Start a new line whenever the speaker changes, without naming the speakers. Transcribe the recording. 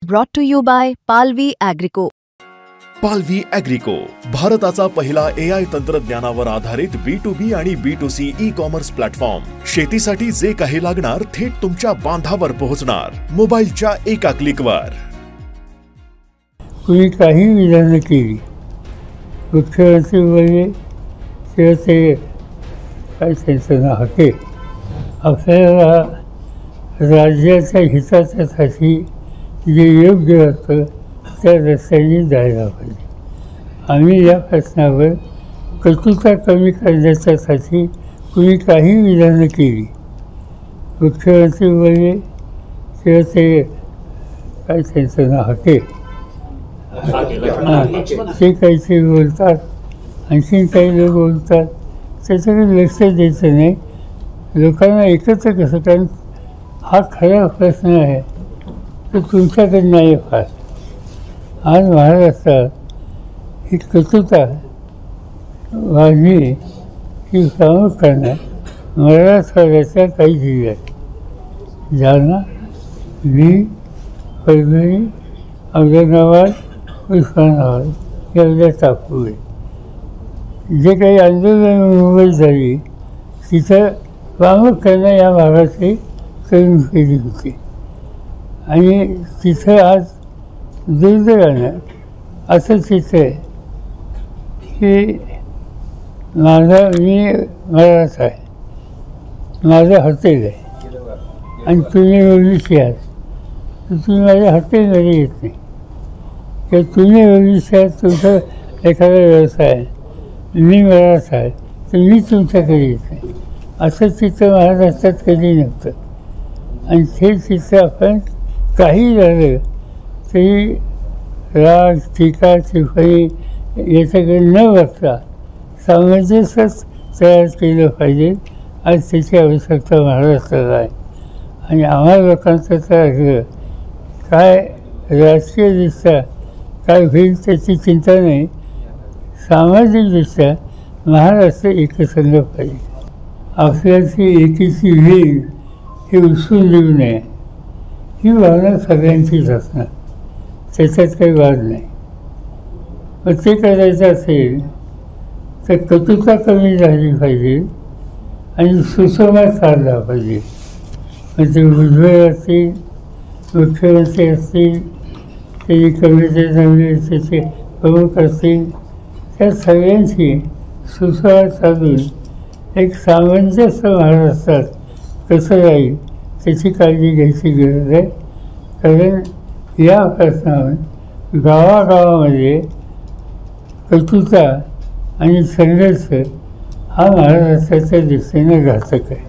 Brought to you by Palvi Agrico.
पालवी ॲग्रिको, भारताचा पहिला AI तंत्रज्ञानावर आधारित B2B आणि B2C ई-कॉमर्स प्लॅटफॉर्म. शेतीसाठी जे काही लागणार थेट तुमच्या बांधावर पोहोचणार, मोबाईलच्या एका क्लिकवर.
कुणी काही विधानं केली, मुख्यमंत्री बोलले किंवा ते काय त्यांचं नाव होते, आपल्याला राज्याच्या हितासाठी जे योग्य होतं त्या रस्त्याने जायला पाहिजे. आम्ही या प्रश्नावर कटुता कमी करण्यासाठी कुणी काही विधानं केली, मुख्यमंत्री बोलले किंवा ते काय त्यांचं नाव होते, ते काहीतरी बोलतात, आणखीन काही लोक बोलतात, त्याच्याकडे लक्ष द्यायचं नाही. लोकांना एकत्र कसं, कारण हा खरा प्रश्न आहे तो तुमच्याकडे नाही. फार आज महाराष्ट्रात ही कटुता वाढली की प्रामुख्याने मराठवाड्याच्या काही जिल्ह्यात, जालना, बीड, परभणी, औरंगाबाद, उस्मानाबाद एवढ्या टाकून जे काही आंदोलन मुंबईत झाली तिथं प्रामुख्याने या भागातली तरुण केली होती. आणि तिथं आज दुर्दैवानं असं चित्र आहे की मी मराठा आहे, माझं हॉटेल आहे आणि तुम्ही ओबीसी आहात, तर तुम्ही माझ्या हॉटेलमध्ये येत नाही, किंवा तुम्ही ओबीसी आहात, तुमचा एखादा व्यवसाय आहे, मी मराठा आहे तर मी तुमच्याकडे येत नाही. असं चित्र महाराष्ट्रात कधी नव्हतं. आणि ते चित्र आपण काही झालं तरी राग, टीका, टिप्पणी याच्याकडे न बघता सामंजस्यच तयार केलं पाहिजे. आज त्याची आवश्यकता महाराष्ट्राला आहे. आणि आम्हा लोकांचं तर असं काय राजकीयदृष्ट्या काय होईल त्याची चिंता नाही, सामाजिकदृष्ट्या महाराष्ट्र एकसंघ पाहिजे. आपल्याची एकीची वेळ ही उचलून देऊ नये, ही भावना सगळ्यांचीच असणार, त्याच्यात काही वाद नाही. मग ते करायचं असेल तर कटुता कमी झाली पाहिजे आणि सुसंवाद साधला पाहिजे. मग ते भुजबळ असतील, मुख्यमंत्री असतील, ते कमिटी त्याचे प्रमुख असतील, त्या सगळ्यांशी सुसंवाद साधून एक सामंजस्य महाराष्ट्रात कसं राहील त्याची काळजी घ्यायची गरज आहे. कारण या प्रश्नावर गावागावामध्ये कटुता आणि संघर्ष हा महाराष्ट्राच्या दृष्टीने घातक आहे.